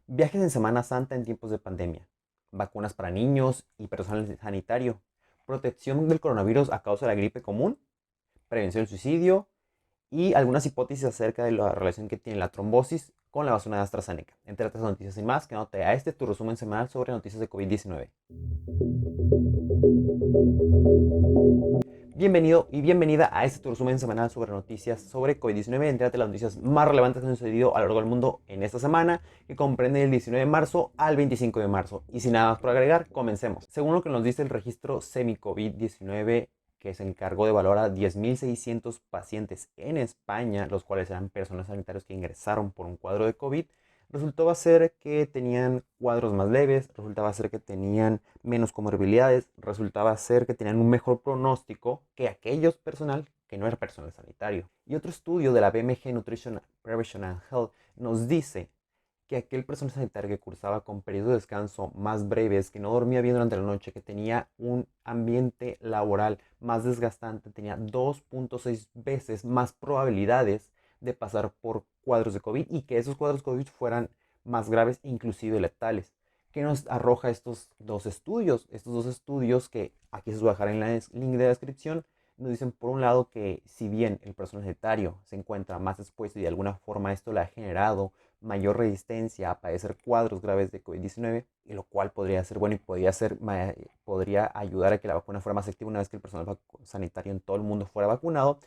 Viajes en Semana Santa en tiempos de pandemia. Vacunas para niños y personal sanitario. Protección del coronavirus a causa de la gripe común. Prevención del suicidio. Y algunas hipótesis acerca de la relación que tiene la trombosis con la vacuna de AstraZeneca. Entre otras noticias y más, quédate a tu resumen semanal sobre noticias de COVID-19. Bienvenido y bienvenida a tu resumen semanal sobre noticias sobre COVID-19. Entrate las noticias más relevantes que han sucedido a lo largo del mundo en esta semana, que comprende del 19 de marzo al 25 de marzo. Y sin nada más por agregar, comencemos. Según lo que nos dice el registro semi-COVID-19, que se encargó de valorar a 10.600 pacientes en España, los cuales eran personas sanitarios que ingresaron por un cuadro de COVID, resultaba ser que tenían cuadros más leves, resultaba ser que tenían menos comorbilidades, resultaba ser que tenían un mejor pronóstico que aquellos personal que no era personal sanitario. Y otro estudio de la BMG Nutrition Prevention and Health nos dice que aquel personal sanitario que cursaba con periodos de descanso más breves, que no dormía bien durante la noche, que tenía un ambiente laboral más desgastante, tenía 2.6 veces más probabilidades de pasar por cuadros de COVID y que esos cuadros COVID fueran más graves, inclusive letales. ¿Qué nos arroja estos dos estudios? Estos dos estudios que aquí se os voy a dejar en el link de la descripción, nos dicen por un lado que si bien el personal sanitario se encuentra más expuesto y de alguna forma esto le ha generado mayor resistencia a padecer cuadros graves de COVID-19, y lo cual podría ser bueno y podría ayudar a que la vacuna fuera más efectiva una vez que el personal sanitario en todo el mundo fuera vacunado,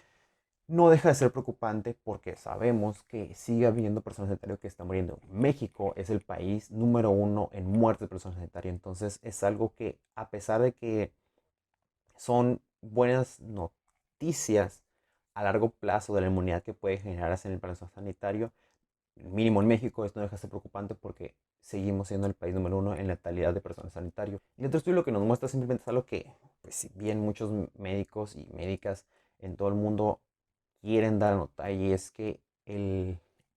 no deja de ser preocupante porque sabemos que sigue habiendo personal sanitario que están muriendo. México es el país número uno en muertes de personal sanitario, entonces es algo que a pesar de que son buenas noticias a largo plazo de la inmunidad que puede generarse en el personal sanitario, mínimo en México, esto no deja de ser preocupante porque seguimos siendo el país número uno en letalidad de personal sanitario. Y el otro estudio lo que nos muestra simplemente es algo que, pues si bien muchos médicos y médicas en todo el mundo quieren dar a notar, y es que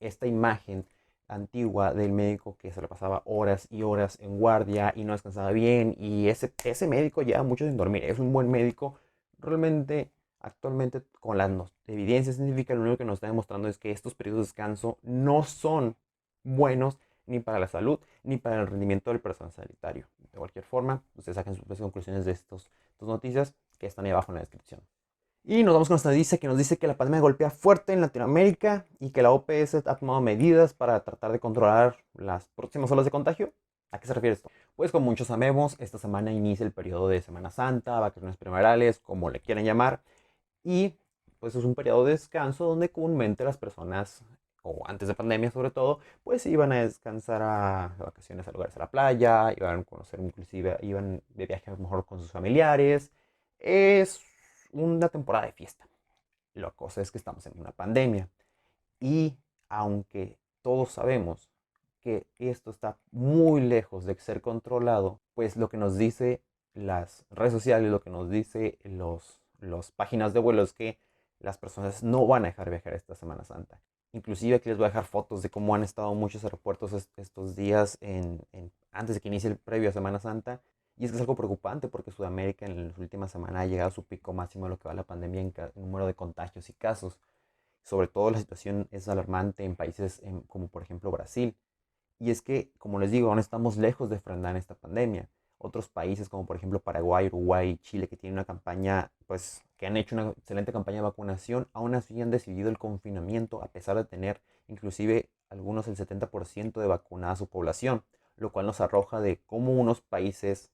esta imagen antigua del médico que se le pasaba horas y horas en guardia y no descansaba bien, y ese médico lleva mucho sin dormir, es un buen médico, realmente actualmente con las evidencias científicas lo único que nos está demostrando es que estos periodos de descanso no son buenos ni para la salud ni para el rendimiento del personal sanitario. De cualquier forma, ustedes saquen sus conclusiones de estas noticias que están ahí abajo en la descripción. Y nos vamos con esta noticia que nos dice que la pandemia golpea fuerte en Latinoamérica y que la OPS ha tomado medidas para tratar de controlar las próximas olas de contagio. ¿A qué se refiere esto? Pues como muchos sabemos, esta semana inicia el periodo de Semana Santa, vacaciones primaverales, como le quieran llamar, y pues es un periodo de descanso donde comúnmente las personas, o antes de pandemia sobre todo, pues iban a descansar a vacaciones a lugares a la playa, iban a conocer inclusive, iban de viaje a lo mejor con sus familiares. Es una temporada de fiesta. La cosa es que estamos en una pandemia y aunque todos sabemos que esto está muy lejos de ser controlado, pues lo que nos dice las redes sociales, lo que nos dice los páginas de vuelo es que las personas no van a dejar viajar esta Semana Santa. Inclusive aquí les voy a dejar fotos de cómo han estado muchos aeropuertos estos días antes de que inicie el previo a Semana Santa. Y es que es algo preocupante porque Sudamérica en las últimas semanas ha llegado a su pico máximo de lo que va la pandemia en número de contagios y casos. Sobre todo la situación es alarmante en países como por ejemplo Brasil. Y es que, como les digo, aún estamos lejos de frenar esta pandemia. Otros países como por ejemplo Paraguay, Uruguay, Chile, que tienen una campaña, pues que han hecho una excelente campaña de vacunación, aún así han decidido el confinamiento a pesar de tener inclusive algunos el 70% de vacunada a su población, lo cual nos arroja de cómo unos países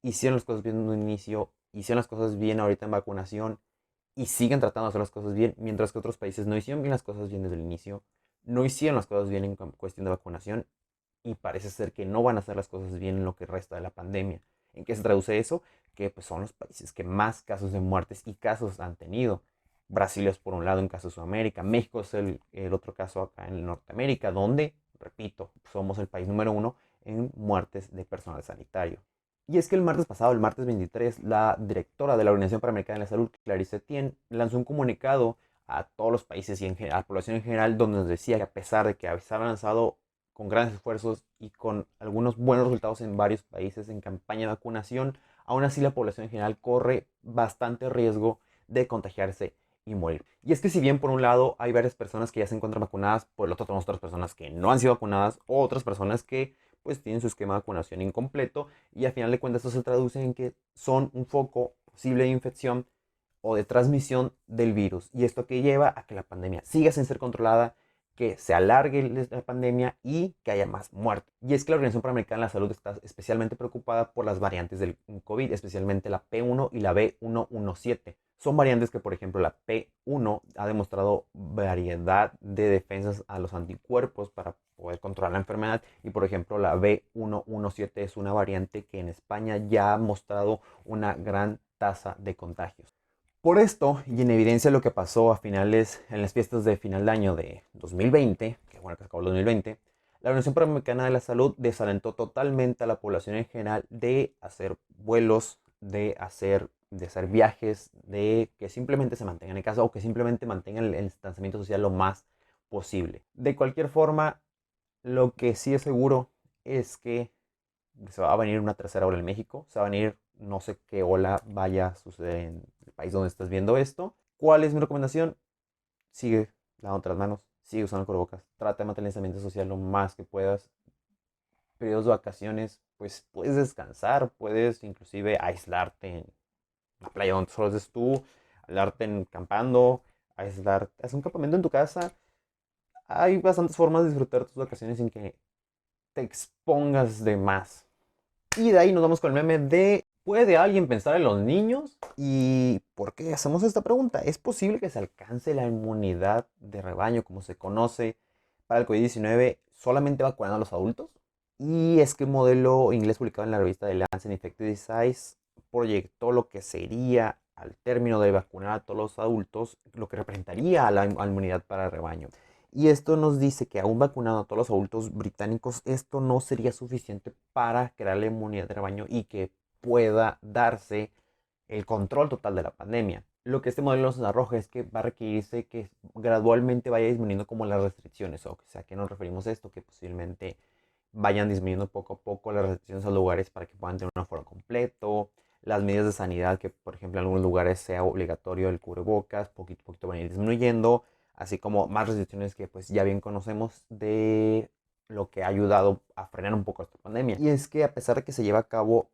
hicieron las cosas bien en un inicio, hicieron las cosas bien ahorita en vacunación y siguen tratando de hacer las cosas bien, mientras que otros países no hicieron bien las cosas bien desde el inicio, no hicieron las cosas bien en cuestión de vacunación y parece ser que no van a hacer las cosas bien en lo que resta de la pandemia. ¿En qué se traduce eso? Que pues, son los países que más casos de muertes y casos han tenido. Brasil es por un lado en caso de Sudamérica, México es el otro caso acá en Norteamérica, donde, repito, somos el país número uno en muertes de personal sanitario. Y es que el martes pasado, el martes 23, la directora de la Organización Panamericana de la Salud, Clarice Etienne, lanzó un comunicado a todos los países y a la población en general, donde nos decía que a pesar de que se ha lanzado con grandes esfuerzos y con algunos buenos resultados en varios países en campaña de vacunación, aún así la población en general corre bastante riesgo de contagiarse y morir. Y es que si bien por un lado hay varias personas que ya se encuentran vacunadas, por el otro tenemos otras personas que no han sido vacunadas o otras personas que pues tienen su esquema de vacunación incompleto y al final de cuentas esto se traduce en que son un foco posible de infección o de transmisión del virus. Y esto que lleva a que la pandemia siga sin ser controlada, que se alargue la pandemia y que haya más muertes. Y es que la Organización Panamericana de la Salud está especialmente preocupada por las variantes del COVID, especialmente la P1 y la B117. Son variantes que, por ejemplo, la P1 ha demostrado variedad de defensas a los anticuerpos para poder controlar la enfermedad. Y, por ejemplo, la B117 es una variante que en España ya ha mostrado una gran tasa de contagios. Por esto, y en evidencia de lo que pasó a finales, en las fiestas de final de año de 2020, que bueno que acabó el 2020, la Organización Panamericana de la Salud desalentó totalmente a la población en general de hacer vuelos, de hacer viajes, de que simplemente se mantengan en casa o que simplemente mantengan el distanciamiento social lo más posible. De cualquier forma, lo que sí es seguro es que se va a venir una tercera ola en México, se va a venir no sé qué ola vaya a suceder en el país donde estás viendo esto. ¿Cuál es mi recomendación? Sigue lavándote las manos, sigue usando cubrebocas, trata de mantener el distanciamiento social lo más que puedas. Periodos de vacaciones, pues puedes descansar, puedes inclusive aislarte en la playa donde solo estés tú, aislarte en campando, haz un campamento en tu casa. Hay bastantes formas de disfrutar tus vacaciones sin que te expongas de más. Y de ahí nos vamos con el meme de ¿puede alguien pensar en los niños? ¿Y por qué hacemos esta pregunta? ¿Es posible que se alcance la inmunidad de rebaño, como se conoce, para el COVID-19 solamente vacunando a los adultos? Y es que un modelo inglés publicado en la revista The Lancet Infectious Disease proyectó lo que sería al término de vacunar a todos los adultos, lo que representaría a la inmunidad para el rebaño. Y esto nos dice que aún vacunando a todos los adultos británicos, esto no sería suficiente para crear la inmunidad de rebaño y que pueda darse el control total de la pandemia. Lo que este modelo nos arroja es que va a requerirse que gradualmente vaya disminuyendo como las restricciones. O sea, ¿a qué nos referimos a esto? Que posiblemente vayan disminuyendo poco a poco las restricciones a lugares para que puedan tener un aforo completo. Las medidas de sanidad, que por ejemplo en algunos lugares sea obligatorio el cubrebocas, poquito a poquito van a ir disminuyendo, así como más restricciones que pues ya bien conocemos de lo que ha ayudado a frenar un poco esta pandemia. Y es que a pesar de que se lleva a cabo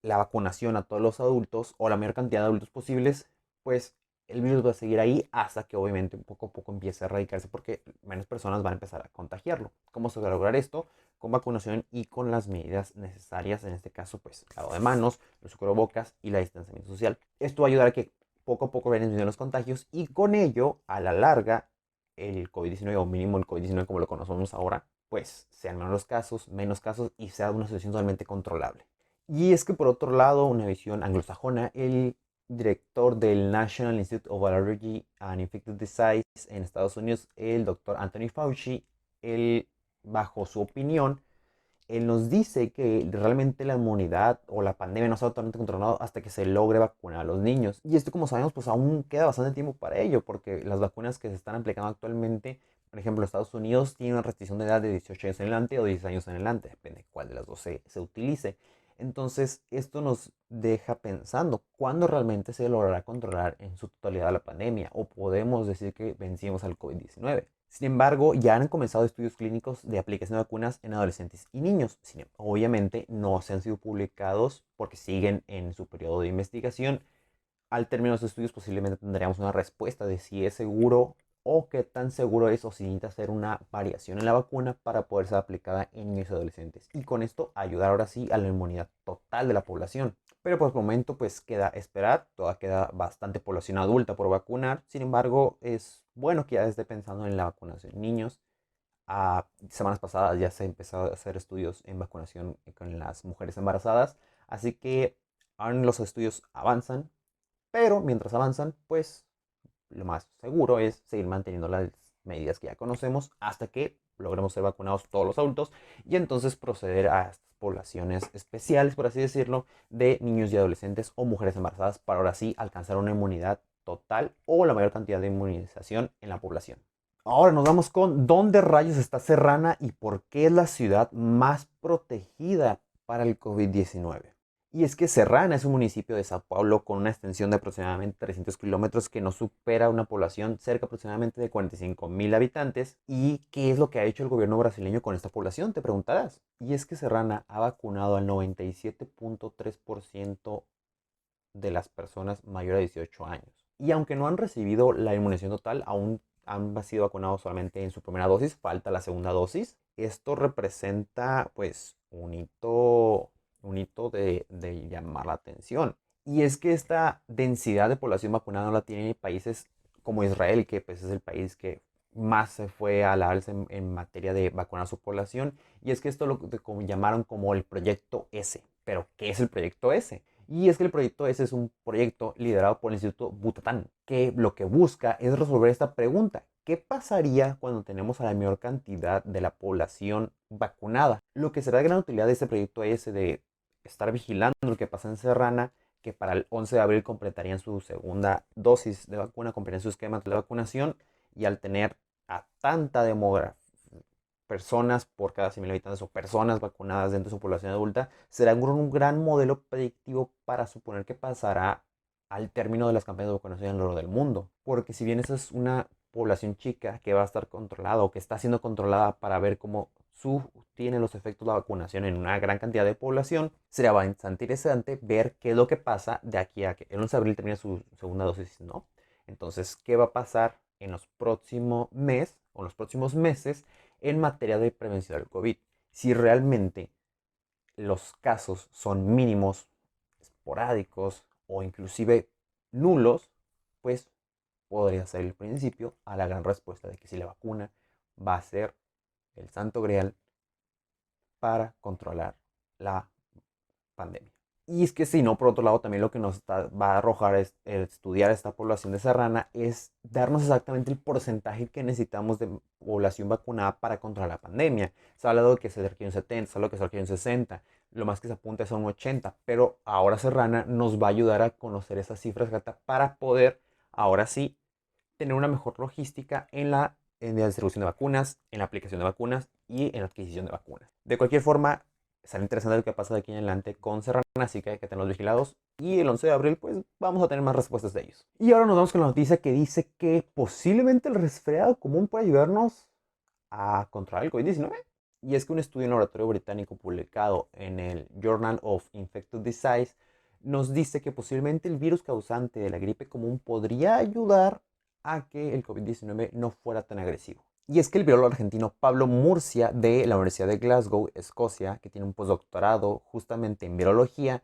la vacunación a todos los adultos o la mayor cantidad de adultos posibles, pues el virus va a seguir ahí hasta que obviamente poco a poco empiece a erradicarse porque menos personas van a empezar a contagiarlo. ¿Cómo se va a lograr esto? Con vacunación y con las medidas necesarias, en este caso pues lavado de manos, los cubrebocas y la distanciamiento social. Esto va a ayudar a que poco a poco vayan disminuyendo los contagios y con ello, a la larga, el COVID-19 o mínimo el COVID-19 como lo conocemos ahora, pues sean menos casos y sea una situación totalmente controlable. Y es que por otro lado, una visión anglosajona, el director del National Institute of Allergy and Infectious Disease en Estados Unidos, el doctor Anthony Fauci, él, bajo su opinión, él nos dice que realmente la inmunidad o la pandemia no está totalmente controlada hasta que se logre vacunar a los niños. Y esto, como sabemos, pues aún queda bastante tiempo para ello, porque las vacunas que se están aplicando actualmente, por ejemplo, Estados Unidos tiene una restricción de edad de 18 años en adelante o 16 años en adelante, depende de cuál de las dos se utilice. Entonces, esto nos deja pensando, ¿cuándo realmente se logrará controlar en su totalidad la pandemia? ¿O podemos decir que vencimos al COVID-19? Sin embargo, ya han comenzado estudios clínicos de aplicación de vacunas en adolescentes y niños. Obviamente no se han sido publicados porque siguen en su periodo de investigación. Al término de los estudios posiblemente tendríamos una respuesta de si es seguro o qué tan seguro es o si necesita hacer una variación en la vacuna para poder ser aplicada en niños y adolescentes. Y con esto ayudar ahora sí a la inmunidad total de la población. Pero por el momento pues queda esperar, todavía queda bastante población adulta por vacunar. Sin embargo, es bueno que ya esté pensando en la vacunación en niños. Semanas pasadas ya se empezó a hacer estudios en vacunación con las mujeres embarazadas. Así que aún los estudios avanzan, pero mientras avanzan, pues lo más seguro es seguir manteniendo las medidas que ya conocemos hasta que logremos ser vacunados todos los adultos y entonces proceder a estas poblaciones especiales, por así decirlo, de niños y adolescentes o mujeres embarazadas para ahora sí alcanzar una inmunidad total o la mayor cantidad de inmunización en la población. Ahora nos vamos con dónde rayos está Serrana y por qué es la ciudad más protegida para el COVID-19. Y es que Serrana es un municipio de Sao Paulo con una extensión de aproximadamente 300 kilómetros que no supera una población cerca aproximadamente de 45.000 habitantes. ¿Y qué es lo que ha hecho el gobierno brasileño con esta población? Te preguntarás. Y es que Serrana ha vacunado al 97.3% de las personas mayores de 18 años. Y aunque no han recibido la inmunización total, aún han sido vacunados solamente en su primera dosis, falta la segunda dosis. Esto representa pues un hito de llamar la atención. Y es que esta densidad de población vacunada no la tienen países como Israel, que pues es el país que más se fue a la alza en materia de vacunar a su población. Y es que esto lo llamaron como el proyecto S. Pero, ¿qué es el proyecto S? Y es que el proyecto S es un proyecto liderado por el Instituto Butantan, que lo que busca es resolver esta pregunta. ¿Qué pasaría cuando tenemos a la mayor cantidad de la población vacunada? Lo que será de gran utilidad de este proyecto S de estar vigilando lo que pasa en Serrana, que para el 11 de abril completarían su segunda dosis de vacuna, completarían su esquema de vacunación, y al tener a tanta demografía, personas por cada 100.000 habitantes o personas vacunadas dentro de su población adulta, será un gran modelo predictivo para suponer qué pasará al término de las campañas de vacunación alrededor del mundo. Porque si bien esa es una población chica que va a estar controlada o que está siendo controlada para ver cómo tiene los efectos de la vacunación en una gran cantidad de población, será bastante interesante ver qué es lo que pasa de aquí a que el 11 de abril termine su segunda dosis, ¿no? Entonces, ¿qué va a pasar en los próximos meses o en los próximos meses en materia de prevención del COVID? Si realmente los casos son mínimos, esporádicos o inclusive nulos, pues podría ser el principio a la gran respuesta de que si la vacuna va a ser el santo grial para controlar la pandemia. Y es que si no, por otro lado, también lo que nos va a arrojar es estudiar esta población de Serrana es darnos exactamente el porcentaje que necesitamos de población vacunada para controlar la pandemia. Se ha hablado de que se acerque un 70, se ha hablado que se acerque un 60, lo más que se apunta es a un 80, pero ahora Serrana nos va a ayudar a conocer esas cifras exactas para poder, ahora sí, tener una mejor logística en la distribución de vacunas, en la aplicación de vacunas y en la adquisición de vacunas. De cualquier forma, será interesante lo que pasa de aquí en adelante con Serrana, así que hay que tenerlos vigilados. Y el 11 de abril, pues vamos a tener más respuestas de ellos. Y ahora nos vamos con la noticia que dice que posiblemente el resfriado común puede ayudarnos a controlar el COVID-19. Y es que un estudio en laboratorio británico publicado en el Journal of Infectious Disease nos dice que posiblemente el virus causante de la gripe común podría ayudar a que el COVID-19 no fuera tan agresivo. Y es que el biólogo argentino Pablo Murcia de la Universidad de Glasgow, Escocia, que tiene un postdoctorado justamente en virología,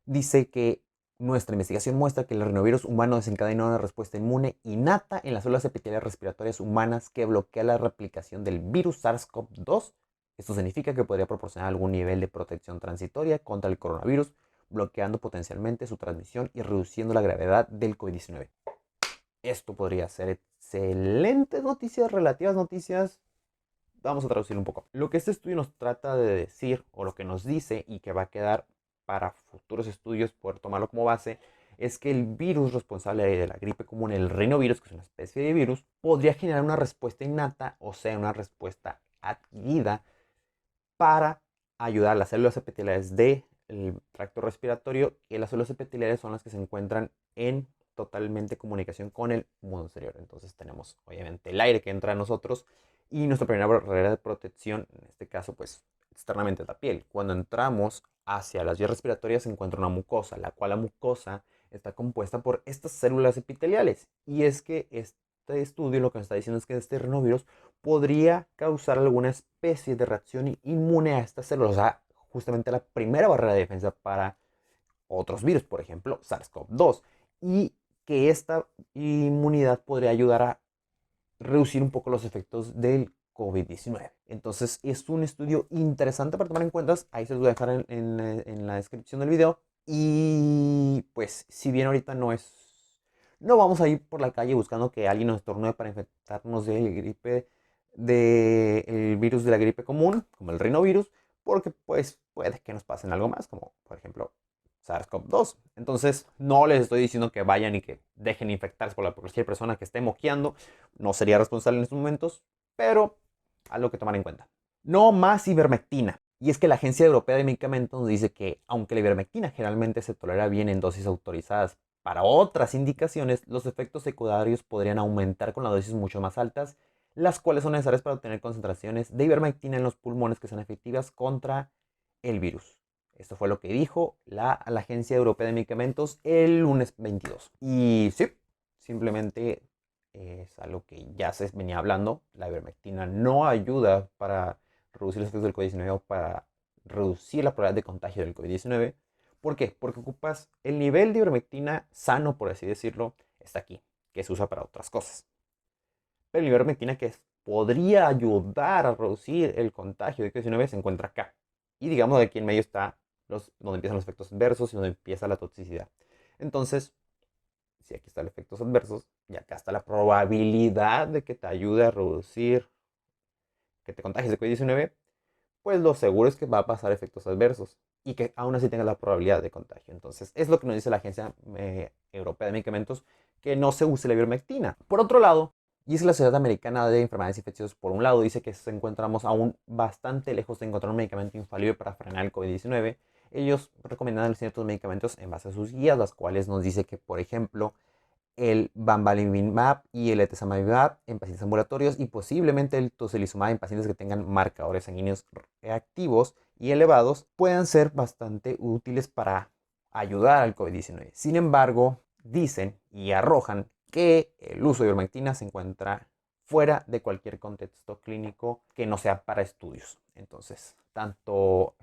dice que nuestra investigación muestra que el rinovirus humano desencadena una respuesta inmune innata en las células epiteliales respiratorias humanas que bloquea la replicación del virus SARS-CoV-2. Esto significa que podría proporcionar algún nivel de protección transitoria contra el coronavirus, bloqueando potencialmente su transmisión y reduciendo la gravedad del COVID-19. Esto podría ser excelentes noticias, relativas noticias. Vamos a traducirlo un poco. Lo que este estudio nos trata de decir, o lo que nos dice, y que va a quedar para futuros estudios, poder tomarlo como base, es que el virus responsable de la gripe común, el rinovirus, que es una especie de virus, podría generar una respuesta innata, o sea, una respuesta adquirida para ayudar a las células epiteliales del tracto respiratorio, y las células epiteliales son las que se encuentran en totalmente comunicación con el mundo exterior. Entonces tenemos obviamente el aire que entra a nosotros y nuestra primera barrera de protección, en este caso pues externamente es la piel. Cuando entramos hacia las vías respiratorias se encuentra una mucosa, la cual la mucosa está compuesta por estas células epiteliales. Y es que este estudio lo que nos está diciendo es que este rinovirus podría causar alguna especie de reacción inmune a estas células, o sea, justamente la primera barrera de defensa para otros virus, por ejemplo, SARS-CoV-2, y que esta inmunidad podría ayudar a reducir un poco los efectos del COVID-19. Entonces es un estudio interesante para tomar en cuenta, ahí se los voy a dejar en la descripción del video. Y pues si bien ahorita no vamos a ir por la calle buscando que alguien nos estornude para infectarnos del virus de la gripe común, como el rinovirus, porque pues puede que nos pasen algo más, como por ejemplo SARS-CoV-2. Entonces, no les estoy diciendo que vayan y que dejen infectarse por cualquier persona que esté moqueando. No sería responsable en estos momentos, pero algo que tomar en cuenta. No más ivermectina. Y es que la Agencia Europea de Medicamentos nos dice que, aunque la ivermectina generalmente se tolera bien en dosis autorizadas para otras indicaciones, los efectos secundarios podrían aumentar con las dosis mucho más altas, las cuales son necesarias para obtener concentraciones de ivermectina en los pulmones que sean efectivas contra el virus. Esto fue lo que dijo la Agencia Europea de Medicamentos el lunes 22. Y sí, simplemente es algo que ya se venía hablando. La ivermectina no ayuda para reducir los efectos del COVID-19 o para reducir la probabilidad de contagio del COVID-19. ¿Por qué? Porque ocupas el nivel de ivermectina sano, por así decirlo, está aquí, que se usa para otras cosas. Pero el ivermectina que podría ayudar a reducir el contagio de COVID-19 se encuentra acá. Y digamos de aquí en medio está donde empiezan los efectos adversos y donde empieza la toxicidad. Entonces, si aquí están los efectos adversos y acá está la probabilidad de que te ayude a reducir que te contagies de COVID-19, pues lo seguro es que va a pasar efectos adversos y que aún así tengas la probabilidad de contagio. Entonces, es lo que nos dice la Agencia Europea de Medicamentos, que no se use la ivermectina. Por otro lado, y es que la Sociedad Americana de Enfermedades Infecciosas, por un lado, dice que se encontramos aún bastante lejos de encontrar un medicamento infalible para frenar el COVID-19. Ellos recomiendan ciertos medicamentos en base a sus guías, las cuales nos dice que, por ejemplo, el bambalimab y el etesomimab en pacientes ambulatorios y posiblemente el tocilizumab en pacientes que tengan marcadores sanguíneos reactivos y elevados puedan ser bastante útiles para ayudar al COVID-19. Sin embargo, dicen y arrojan que el uso de ivermectina se encuentra fuera de cualquier contexto clínico que no sea para estudios. Entonces, tanto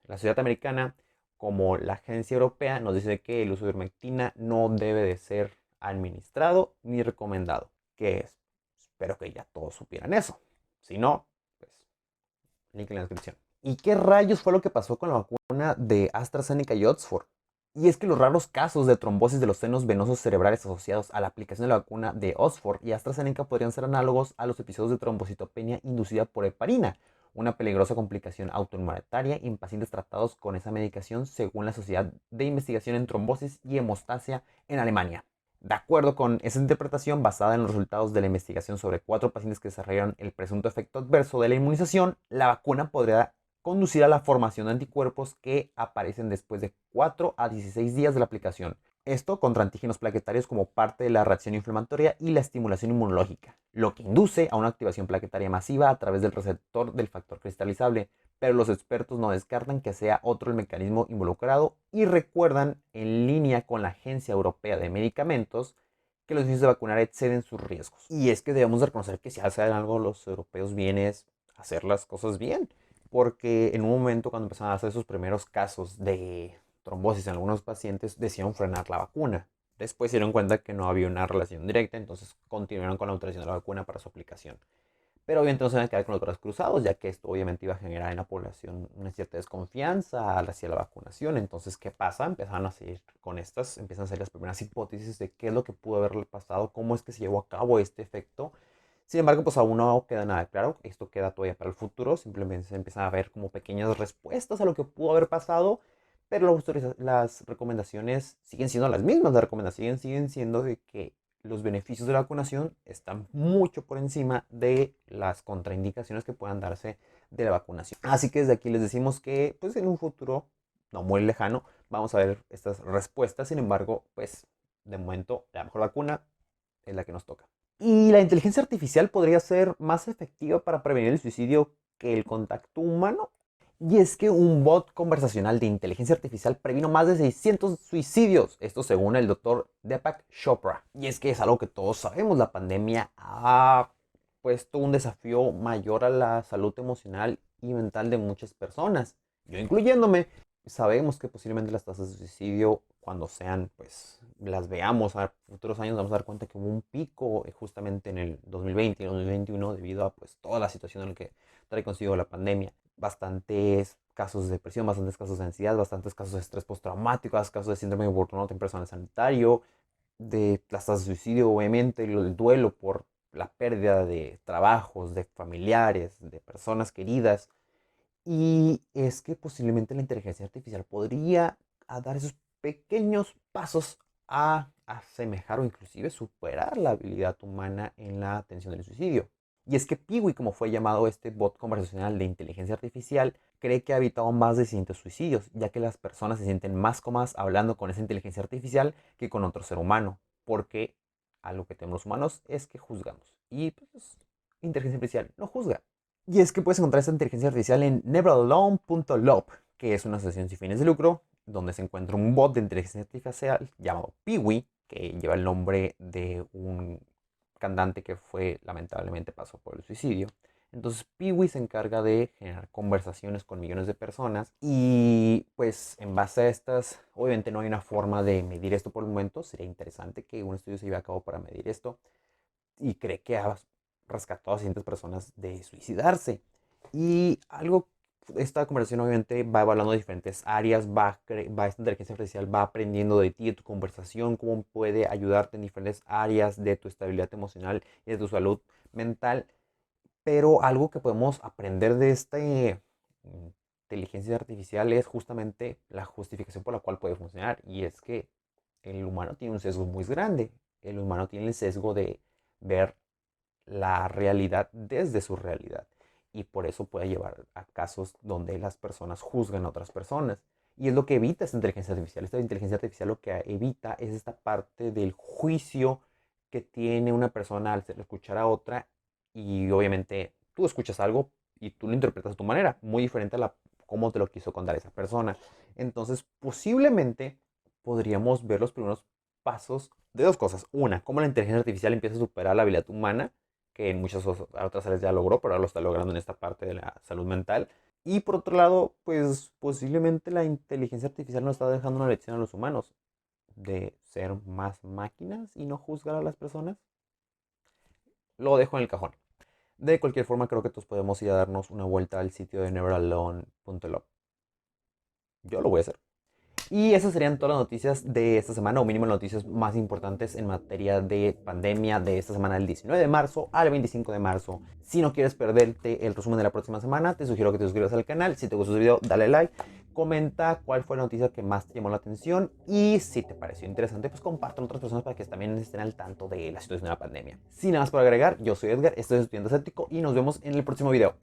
la Sociedad Americana como la Agencia Europea nos dice que el uso de ivermectina no debe de ser administrado ni recomendado. Que es, espero que ya todos supieran eso. Si no, pues link en la descripción. ¿Y qué rayos fue lo que pasó con la vacuna de AstraZeneca y Oxford? Y es que los raros casos de trombosis de los senos venosos cerebrales asociados a la aplicación de la vacuna de Oxford y AstraZeneca podrían ser análogos a los episodios de trombocitopenia inducida por heparina, una peligrosa complicación autoinmunitaria en pacientes tratados con esa medicación según la Sociedad de Investigación en Trombosis y Hemostasia en Alemania. De acuerdo con esa interpretación basada en los resultados de la investigación sobre 4 pacientes que desarrollaron el presunto efecto adverso de la inmunización, la vacuna podría conducir a la formación de anticuerpos que aparecen después de 4 a 16 días de la aplicación. Esto contra antígenos plaquetarios como parte de la reacción inflamatoria y la estimulación inmunológica, lo que induce a una activación plaquetaria masiva a través del receptor del factor cristalizable, pero los expertos no descartan que sea otro el mecanismo involucrado y recuerdan, en línea con la Agencia Europea de Medicamentos, que los inicios de vacunar exceden sus riesgos. Y es que debemos reconocer que si hacen algo los europeos bien es hacer las cosas bien, porque en un momento cuando empezaron a hacer sus primeros casos de trombosis en algunos pacientes, decidieron frenar la vacuna. Después se dieron cuenta que no había una relación directa, entonces continuaron con la autorización de la vacuna para su aplicación. Pero obviamente no se van a quedar con los brazos cruzados, ya que esto obviamente iba a generar en la población una cierta desconfianza hacia la vacunación. Entonces, ¿qué pasa? Empezaron a seguir con estas, empiezan a hacer las primeras hipótesis de qué es lo que pudo haber pasado, cómo es que se llevó a cabo este efecto. Sin embargo, pues aún no queda nada claro, esto queda todavía para el futuro, simplemente se empiezan a ver como pequeñas respuestas a lo que pudo haber pasado, pero las recomendaciones siguen siendo las mismas, las recomendaciones siguen siendo de que los beneficios de la vacunación están mucho por encima de las contraindicaciones que puedan darse de la vacunación. Así que desde aquí les decimos que pues en un futuro no muy lejano vamos a ver estas respuestas. Sin embargo, pues de momento la mejor vacuna es la que nos toca. Y la inteligencia artificial podría ser más efectiva para prevenir el suicidio que el contacto humano. Y es que un bot conversacional de inteligencia artificial previno más de 600 suicidios, esto según el doctor Deepak Chopra. Y es que es algo que todos sabemos, la pandemia ha puesto un desafío mayor a la salud emocional y mental de muchas personas, yo incluyéndome. Sabemos que posiblemente las tasas de suicidio, cuando sean, pues las veamos a futuros años, vamos a dar cuenta que hubo un pico justamente en el 2020 y el 2021 debido a pues toda la situación en la que trae consigo la pandemia. Bastantes casos de depresión, bastantes casos de ansiedad, bastantes casos de estrés postraumático, casos de síndrome de burnout en personal sanitario, de las tasas de suicidio, obviamente, el duelo por la pérdida de trabajos, de familiares, de personas queridas. Y es que posiblemente la inteligencia artificial podría dar esos pequeños pasos a asemejar o inclusive superar la habilidad humana en la atención del suicidio. Y es que Piwi, como fue llamado este bot conversacional de inteligencia artificial, cree que ha evitado más de 600 suicidios, ya que las personas se sienten más cómodas hablando con esa inteligencia artificial que con otro ser humano, porque algo que tenemos los humanos es que juzgamos. Y pues, inteligencia artificial no juzga. Y es que puedes encontrar esta inteligencia artificial en neveralone.lop, que es una asociación sin fines de lucro, donde se encuentra un bot de inteligencia artificial llamado Piwi, que lleva el nombre de un cantante que fue, lamentablemente, pasó por el suicidio. Entonces Piwi se encarga de generar conversaciones con millones de personas y pues en base a estas, obviamente no hay una forma de medir esto por el momento, sería interesante que un estudio se lleve a cabo para medir esto, y cree que ha rescatado a cientos personas de suicidarse. Y algo, esta conversación obviamente va evaluando diferentes áreas, esta inteligencia artificial va aprendiendo de ti, de tu conversación, cómo puede ayudarte en diferentes áreas de tu estabilidad emocional y de tu salud mental. Pero algo que podemos aprender de esta inteligencia artificial es justamente la justificación por la cual puede funcionar. Y es que el humano tiene un sesgo muy grande. El humano tiene el sesgo de ver la realidad desde su realidad. Y por eso puede llevar a casos donde las personas juzgan a otras personas. Y es lo que evita esta inteligencia artificial. Esta inteligencia artificial lo que evita es esta parte del juicio que tiene una persona al escuchar a otra. Y obviamente tú escuchas algo y tú lo interpretas a tu manera, muy diferente a la cómo te lo quiso contar esa persona. Entonces, posiblemente podríamos ver los primeros pasos de dos cosas. Una, cómo la inteligencia artificial empieza a superar la habilidad humana, que en muchas otras áreas ya logró, pero ahora lo está logrando en esta parte de la salud mental. Y por otro lado, pues posiblemente la inteligencia artificial nos está dejando una lección a los humanos de ser más máquinas y no juzgar a las personas. Lo dejo en el cajón. De cualquier forma, creo que todos podemos ir a darnos una vuelta al sitio de neveralone.log. Yo lo voy a hacer. Y esas serían todas las noticias de esta semana, o mínimo las noticias más importantes en materia de pandemia de esta semana, del 19 de marzo al 25 de marzo. Si no quieres perderte el resumen de la próxima semana, te sugiero que te suscribas al canal. Si te gustó este video, dale like, comenta cuál fue la noticia que más te llamó la atención y si te pareció interesante, pues compártelo a otras personas para que también estén al tanto de la situación de la pandemia. Sin nada más por agregar, yo soy Edgar, estoy Estudiante Escéptico y nos vemos en el próximo video.